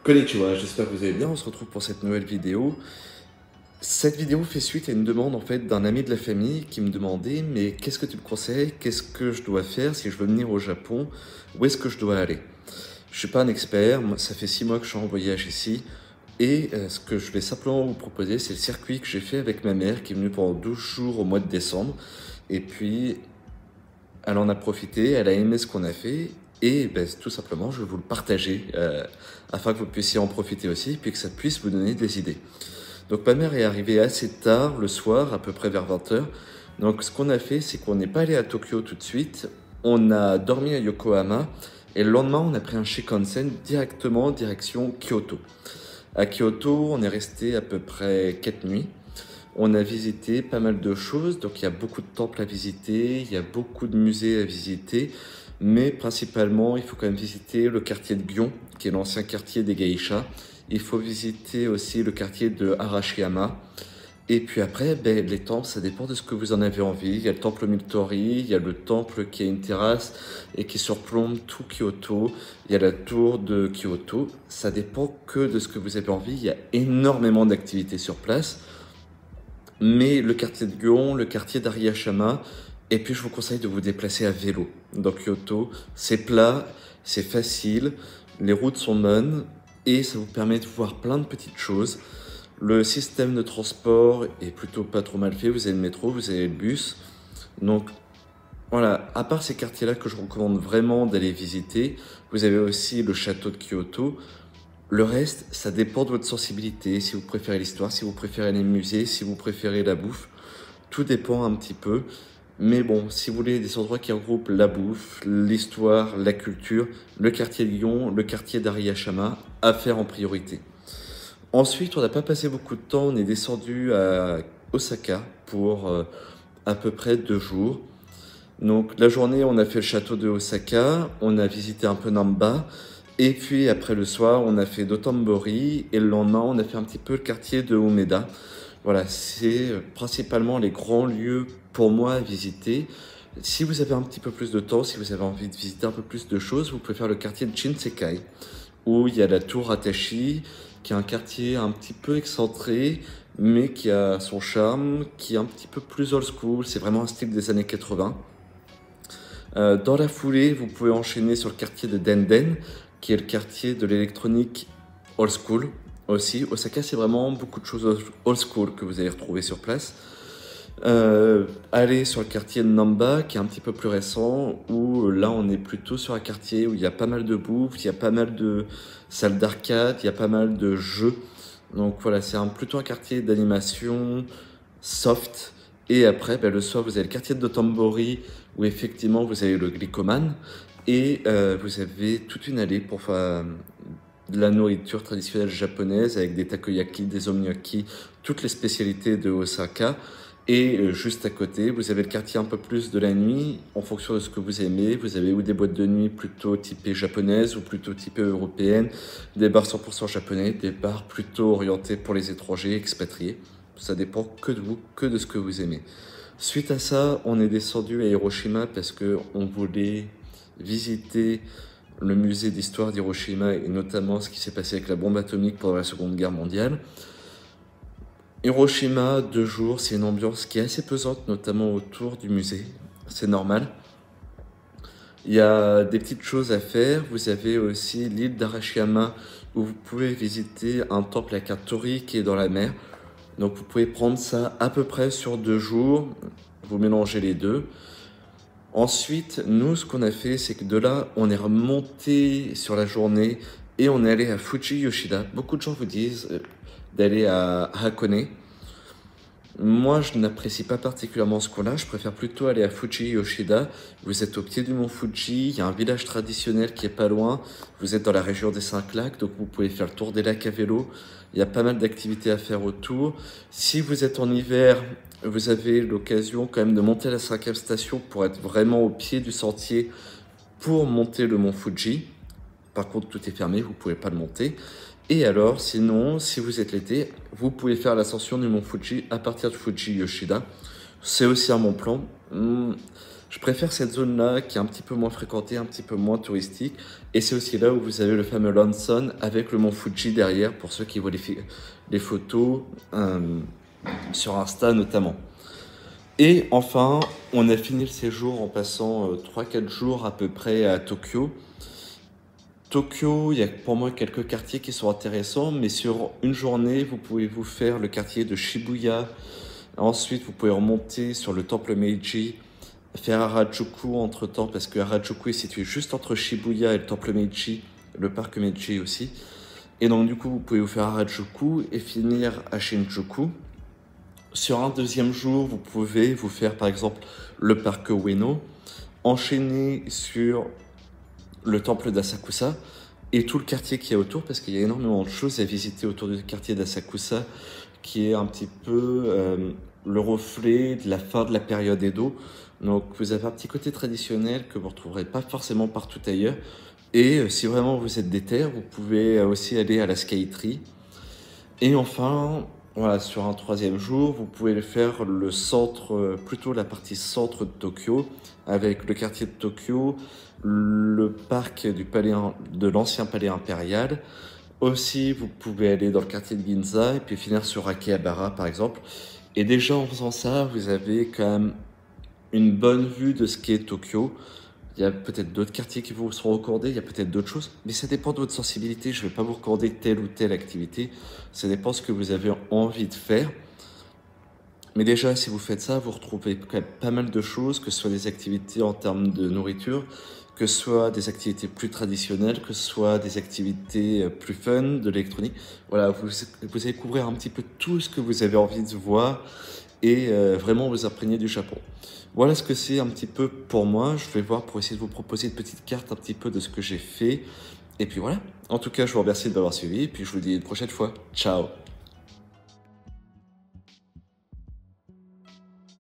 Konnichiwa, j'espère que vous allez bien, on se retrouve pour cette nouvelle vidéo. Cette vidéo fait suite à une demande en fait d'un ami de la famille qui me demandait mais qu'est-ce que tu me conseilles, qu'est-ce que je dois faire si je veux venir au Japon, où est-ce que je dois aller? Je suis pas un expert, moi, ça fait 6 mois que je suis en voyage ici et ce que je vais simplement vous proposer c'est le circuit que j'ai fait avec ma mère qui est venue pendant 12 jours au mois de décembre et puis elle en a profité, elle a aimé ce qu'on a fait et ben, tout simplement je vais vous le partager afin que vous puissiez en profiter aussi et puis que ça puisse vous donner des idées. Donc ma mère est arrivée assez tard le soir, à peu près vers 20 h. Donc ce qu'on a fait, c'est qu'on n'est pas allé à Tokyo tout de suite, on a dormi à Yokohama et le lendemain on a pris un Shinkansen directement direction Kyoto. À Kyoto, on est resté à peu près 4 nuits. On a visité pas mal de choses, donc il y a beaucoup de temples à visiter, il y a beaucoup de musées à visiter, mais principalement il faut quand même visiter le quartier de Gion, qui est l'ancien quartier des geishas. Il faut visiter aussi le quartier de Arashiyama. Et puis après, ben, les temples, ça dépend de ce que vous en avez envie. Il y a le temple Miltori, il y a le temple qui a une terrasse et qui surplombe tout Kyoto. Il y a la tour de Kyoto. Ça dépend que de ce que vous avez envie. Il y a énormément d'activités sur place. Mais le quartier de Gion, le quartier d'Ariyashima, et puis je vous conseille de vous déplacer à vélo dans Kyoto. C'est plat, c'est facile, les routes sont bonnes et ça vous permet de voir plein de petites choses. Le système de transport est plutôt pas trop mal fait. Vous avez le métro, vous avez le bus. Donc voilà, à part ces quartiers-là que je recommande vraiment d'aller visiter, vous avez aussi le château de Kyoto. Le reste, ça dépend de votre sensibilité, si vous préférez l'histoire, si vous préférez les musées, si vous préférez la bouffe. Tout dépend un petit peu. Mais bon, si vous voulez des endroits qui regroupent la bouffe, l'histoire, la culture, le quartier de Lyon, le quartier d'Ariyashima, à faire en priorité. Ensuite, on n'a pas passé beaucoup de temps, on est descendu à Osaka pour à peu près 2 jours. Donc la journée, on a fait le château de Osaka, on a visité un peu Namba, et puis après le soir, on a fait Dotonbori, et le lendemain, on a fait un petit peu le quartier de Umeda. Voilà, c'est principalement les grands lieux pour moi à visiter. Si vous avez un petit peu plus de temps, si vous avez envie de visiter un peu plus de choses, vous pouvez faire le quartier de Shinsekai, où il y a la tour Atashi, qui est un quartier un petit peu excentré, mais qui a son charme, qui est un petit peu plus old school. C'est vraiment un style des années 80. Dans la foulée, vous pouvez enchaîner sur le quartier de Denden, qui est le quartier de l'électronique old school aussi. Osaka, c'est vraiment beaucoup de choses old school que vous allez retrouver sur place. Allez sur le quartier de Namba, qui est un petit peu plus récent, où là on est plutôt sur un quartier où il y a pas mal de bouffe, il y a pas mal de salles d'arcade, il y a pas mal de jeux. Donc voilà, c'est plutôt un quartier d'animation soft. Et après, ben, le soir, vous avez le quartier de Dotonbori, où effectivement vous avez le Glicoman, et vous avez toute une allée pour faire de la nourriture traditionnelle japonaise, avec des takoyaki, des omiyaki, toutes les spécialités de Osaka. Et juste à côté, vous avez le quartier un peu plus de la nuit, en fonction de ce que vous aimez. Vous avez ou des boîtes de nuit plutôt typées japonaises ou plutôt typées européennes, des bars 100% japonais, des bars plutôt orientés pour les étrangers, expatriés. Ça dépend que de vous, que de ce que vous aimez. Suite à ça, on est descendu à Hiroshima parce qu'on voulait visiter le musée d'histoire d'Hiroshima et notamment ce qui s'est passé avec la bombe atomique pendant la Seconde Guerre mondiale. Hiroshima, 2 jours, c'est une ambiance qui est assez pesante, notamment autour du musée. C'est normal. Il y a des petites choses à faire. Vous avez aussi l'île d'Arashiyama où vous pouvez visiter un temple avec un torii qui est dans la mer. Donc vous pouvez prendre ça à peu près sur 2 jours. Vous mélangez les deux. Ensuite, nous, ce qu'on a fait, c'est que de là, on est remonté sur la journée et on est allé à Fuji Yoshida. Beaucoup de gens vous disent d'aller à Hakone. Moi, je n'apprécie pas particulièrement ce coin-là. Je préfère plutôt aller à Fuji Yoshida. Vous êtes au pied du mont Fuji. Il y a un village traditionnel qui est pas loin. Vous êtes dans la région des 5 lacs, donc vous pouvez faire le tour des lacs à vélo. Il y a pas mal d'activités à faire autour. Si vous êtes en hiver, vous avez l'occasion quand même de monter à la 5e station pour être vraiment au pied du sentier pour monter le mont Fuji. Par contre, tout est fermé, vous ne pouvez pas le monter. Et alors, sinon, si vous êtes l'été, vous pouvez faire l'ascension du mont Fuji à partir de Fuji Yoshida. C'est aussi un bon plan. Je préfère cette zone-là qui est un petit peu moins fréquentée, un petit peu moins touristique. Et c'est aussi là où vous avez le fameux Lanson avec le mont Fuji derrière pour ceux qui voient les photos sur Insta notamment. Et enfin, on a fini le séjour en passant 3-4 jours à peu près à Tokyo. Tokyo, il y a pour moi quelques quartiers qui sont intéressants, mais sur une journée, vous pouvez vous faire le quartier de Shibuya. Ensuite, vous pouvez remonter sur le temple Meiji, faire Harajuku entre-temps, parce que Harajuku est situé juste entre Shibuya et le temple Meiji, le parc Meiji aussi. Et donc du coup, vous pouvez vous faire Harajuku et finir à Shinjuku. Sur un deuxième jour, vous pouvez vous faire par exemple le parc Ueno, enchaîner sur le temple d'Asakusa et tout le quartier qui est autour, parce qu'il y a énormément de choses à visiter autour du quartier d'Asakusa, qui est un petit peu le reflet de la fin de la période Edo. Donc vous avez un petit côté traditionnel que vous ne retrouverez pas forcément partout ailleurs. Et si vraiment vous êtes déter, vous pouvez aussi aller à la Skytree. Et enfin, voilà, sur un troisième jour, vous pouvez faire le centre, plutôt la partie centre de Tokyo, avec le quartier de Tokyo, le parc de l'ancien palais impérial. Aussi, vous pouvez aller dans le quartier de Ginza et puis finir sur Akihabara par exemple. Et déjà en faisant ça, vous avez quand même une bonne vue de ce qu'est Tokyo. Il y a peut-être d'autres quartiers qui vous seront recommandés, il y a peut-être d'autres choses, mais ça dépend de votre sensibilité. Je ne vais pas vous recommander telle ou telle activité, ça dépend de ce que vous avez envie de faire. Mais déjà, si vous faites ça, vous retrouvez quand même pas mal de choses, que ce soit des activités en termes de nourriture, que ce soit des activités plus traditionnelles, que ce soit des activités plus fun, de l'électronique. Voilà, vous allez couvrir un petit peu tout ce que vous avez envie de voir et vraiment vous imprégner du Japon. Voilà ce que c'est un petit peu pour moi. Je vais voir pour essayer de vous proposer une petite carte un petit peu de ce que j'ai fait. Et puis voilà. En tout cas, je vous remercie de m'avoir suivi et puis je vous dis une prochaine fois. Ciao!